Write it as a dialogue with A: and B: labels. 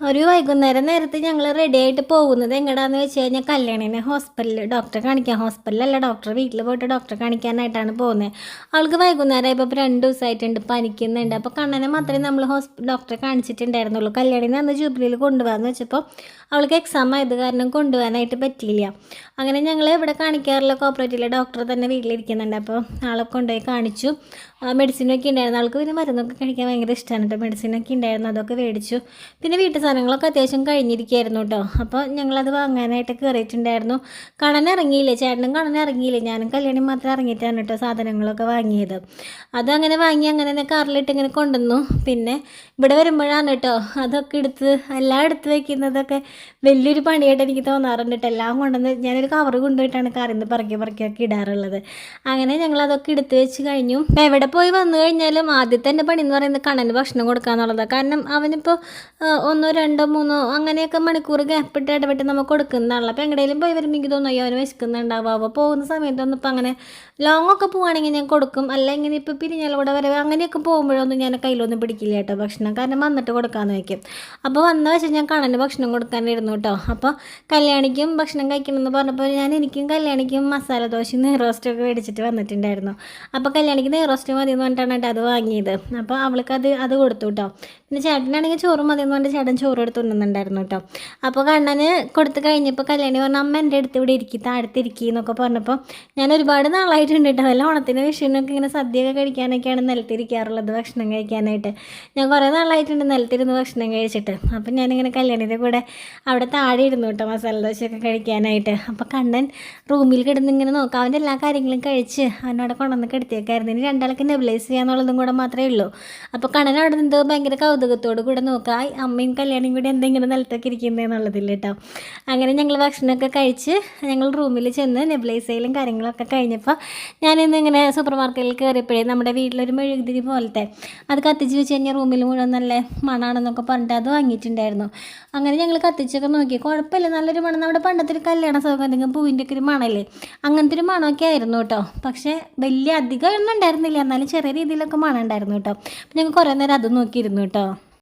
A: ഒരു വൈകുന്നേരം നേരത്ത് ഞങ്ങൾ റെഡി ആയിട്ട് പോകുന്നത് എങ്ങടാന്ന് വെച്ച് കഴിഞ്ഞാൽ കല്യാണിനെ ഹോസ്പിറ്റലിൽ ഡോക്ടറെ കാണിക്കാൻ, ഹോസ്പിറ്റലല്ല ഡോക്ടറെ വീട്ടിൽ പോയിട്ട് ഡോക്ടറെ കാണിക്കാനായിട്ടാണ് പോകുന്നത്. അവൾക്ക് വൈകുന്നേരം ഇപ്പോൾ 2 ദിവസമായിട്ടുണ്ട്, പനിക്കുന്നുണ്ട്. അപ്പോൾ കണ്ണനെ മാത്രമേ നമ്മൾ ഡോക്ടറെ കാണിച്ചിട്ടുണ്ടായിരുന്നുള്ളൂ. കല്യാണിനെ അന്ന് ജൂബിലിയിൽ കൊണ്ടുപോകാമെന്ന് വെച്ചപ്പോൾ അവൾക്ക് എക്സാം ആയത് കാരണം കൊണ്ടുപോകാനായിട്ട് പറ്റിയില്ല. അങ്ങനെ ഞങ്ങൾ ഇവിടെ കാണിക്കാറുള്ള കോപ്പറേറ്റീവിലെ ഡോക്ടർ തന്നെ വീട്ടിലിരിക്കുന്നുണ്ട്. അപ്പോൾ ആളെ കൊണ്ടുപോയി കാണിച്ചു. മെഡിസിനൊക്കെ ഉണ്ടായിരുന്നു. ആൾക്ക് പിന്നെ മരുന്നൊക്കെ കഴിക്കാൻ ഭയങ്കര ഇഷ്ടമാണ് കേട്ടോ. മെഡിസിനൊക്കെ ഉണ്ടായിരുന്നു, അതൊക്കെ മേടിച്ചു. പിന്നെ വീട്ടു സാധനങ്ങളൊക്കെ അത്യാവശ്യം കഴിഞ്ഞിരിക്കുകയായിരുന്നു കേട്ടോ. അപ്പോൾ ഞങ്ങളത് വാങ്ങാനായിട്ട് കയറിയിട്ടുണ്ടായിരുന്നു. കണ്ണൻ ഇറങ്ങിയില്ലേ, ചേട്ടനും കണ്ണൻ ഇറങ്ങിയില്ലേ, ഞാനും കല്യാണി മാത്രം ഇറങ്ങിയിട്ടാണ് കേട്ടോ സാധനങ്ങളൊക്കെ വാങ്ങിയത്. അതങ്ങനെ വാങ്ങി അങ്ങനെ കാറിലിട്ട് ഇങ്ങനെ കൊണ്ടുവന്നു. പിന്നെ ഇവിടെ വരുമ്പോഴാണ് കേട്ടോ അതൊക്കെ എല്ലാം എടുത്ത് വയ്ക്കുന്നതൊക്കെ വലിയൊരു പണിയായിട്ട് എനിക്ക് തോന്നാറുണ്ട് കേട്ടോ. എല്ലാം കൊണ്ടുവന്ന് ഞാനൊരു കവർ കൊണ്ടുപോയിട്ടാണ് കാറിൽ നിന്ന് പറക്കിയൊക്കെ ഇടാറുള്ളത്. അങ്ങനെ ഞങ്ങളതൊക്കെ എടുത്ത് വെച്ച് കഴിഞ്ഞു. എവിടെ പോയി വന്നു കഴിഞ്ഞാലും ആദ്യത്തെ എൻ്റെ പണി എന്ന് പറയുന്നത് കണ്ണന് ഭക്ഷണം കൊടുക്കുക എന്നുള്ളതാണ്. കാരണം അവനിപ്പോൾ 1, 2, 3 അങ്ങനെയൊക്കെ മണിക്കൂർ ഗ്യാപ്പിട്ട് ഇടപെട്ട് നമുക്ക് കൊടുക്കുന്നതാണല്ലോ. അപ്പോൾ എങ്ങടെയും പോയി വരുമ്പോൾ എനിക്ക് തോന്നുന്നു അവന് വിശക്കുന്നുണ്ടാവുക. അപ്പോൾ പോകുന്ന സമയത്തൊന്നും ഇപ്പോൾ അങ്ങനെ ലോങ് ഒക്കെ പോവുകയാണെങ്കിൽ ഞാൻ കൊടുക്കും. അല്ലെങ്കിൽ ഇപ്പോൾ പിരിഞ്ഞാലൂടെ വരെ അങ്ങനെയൊക്കെ പോകുമ്പോഴൊന്നും ഞാൻ കയ്യിലൊന്നും പിടിക്കില്ല കേട്ടോ ഭക്ഷണം. കാരണം വന്നിട്ട് കൊടുക്കാമെന്ന് വയ്ക്കും. അപ്പോൾ വന്ന വെച്ചാൽ ഞാൻ കണ്ണന് ഭക്ഷണം കൊടുക്കാനിരുന്നു കേട്ടോ. അപ്പോൾ കല്യാണിക്കും ഭക്ഷണം കഴിക്കണമെന്ന് പറഞ്ഞപ്പോൾ എനിക്കും കല്യാണിക്കും മസാല ദോശയും നെയ്റോസ്റ്റൊക്കെ മേടിച്ചിട്ട് വന്നിട്ടുണ്ടായിരുന്നു. അപ്പോൾ കല്യാണിക്ക് നെയ്റോസ്റ്റ് മതി എന്ന് പറഞ്ഞിട്ടാണ് കേട്ടോ അത് വാങ്ങിയത്. അപ്പോൾ അവൾക്ക് അത് കൊടുത്തു കേട്ടോ. പിന്നെ ചേട്ടനാണെങ്കിൽ ചോറ് മതി എന്ന് പറഞ്ഞിട്ട് ചേട്ടൻ ചോറ് എടുത്ത് തിന്നുന്നുണ്ടായിരുന്നു കേട്ടോ. അപ്പോൾ കണ്ണന് കൊടുത്ത് കഴിഞ്ഞപ്പോൾ കല്യാണി പറഞ്ഞു, അമ്മ എൻ്റെ അടുത്ത് ഇവിടെ ഇരിക്കും, താഴത്തിരിക്കുക എന്നൊക്കെ പറഞ്ഞപ്പോൾ ഞാൻ ഒരുപാട് നാളായിട്ടുണ്ട് കേട്ടോ. വല്ല ഓണത്തിന് വിഷുവിനൊക്കെ ഇങ്ങനെ സദ്യയൊക്കെ കഴിക്കാനൊക്കെയാണ് നിലത്തിരിക്കാറുള്ളത് ഭക്ഷണം കഴിക്കാനായിട്ട്. ഞാൻ കുറേ നാളായിട്ടുണ്ട് നിലത്തിരുന്ന് ഭക്ഷണം കഴിച്ചിട്ട്. അപ്പം ഞാനിങ്ങനെ കല്യാണിയുടെ കൂടെ അവിടെ താഴെ ഇരുന്നു കേട്ടോ മസാല ദോശയൊക്കെ കഴിക്കാനായിട്ട്. അപ്പോൾ കണ്ണൻ റൂമിൽ കിടന്ന് ഇങ്ങനെ നോക്കാം. അവൻ്റെ എല്ലാ കാര്യങ്ങളും കഴിച്ച് അവനവിടെ കൊണ്ടുവന്ന് കിടത്തിയേക്കായിരുന്നു. ഇനി രണ്ടാൾക്ക് നെബിലൈസ് ചെയ്യാന്നുള്ളതും കൂടെ മാത്രമേ ഉള്ളൂ. അപ്പോൾ കണ്ണൻ അവിടെ നിന്ന് ഭയങ്കര കൗതുകത്തോട് കൂടെ നോക്കാം, അമ്മയും കല്യാണിയും കൂടി എന്തെങ്കിലും നിലത്തൊക്കെ ഇരിക്കുന്നതെന്നുള്ളതില്ല കേട്ടോ. അങ്ങനെ ഞങ്ങൾ ഭക്ഷണമൊക്കെ കഴിച്ച് ഞങ്ങൾ റൂമിൽ ചെന്ന് നെബിലൈസ് ചെയ്യലും കാര്യങ്ങളൊക്കെ കഴിഞ്ഞപ്പോൾ ഞാനിന്ന് ഇങ്ങനെ സൂപ്പർ മാർക്കറ്റിൽ കയറിയപ്പോഴേ നമ്മുടെ വീട്ടിലൊരു മെഴുകുതിരി പോലത്തെ അത് കത്തിച്ച് വെച്ച് കഴിഞ്ഞാൽ റൂമിൽ മുഴുവൻ നല്ല മണാണെന്നൊക്കെ പറഞ്ഞിട്ട് അത് വാങ്ങിയിട്ടുണ്ടായിരുന്നു. അങ്ങനെ ഞങ്ങൾ കത്തിച്ചൊക്കെ നോക്കി, കുഴപ്പമില്ല, നല്ലൊരു മണം. നമ്മുടെ പണ്ടത്തെ ഒരു കല്യാണ സൗകര്യം പൂവിൻ്റെ ഒക്കെ ഒരു മണമല്ലേ, അങ്ങനത്തെ ഒരു മണമൊക്കെ ആയിരുന്നു കേട്ടോ. പക്ഷേ വലിയ അധികം ഒന്നും ഉണ്ടായിരുന്നില്ല, എന്നാലും ചെറിയ രീതിയിലൊക്കെ മണം ഉണ്ടായിരുന്നു കേട്ടോ. അപ്പം ഞങ്ങൾ കുറേ നേരം അത് നോക്കിയിരുന്നു കേട്ടോ.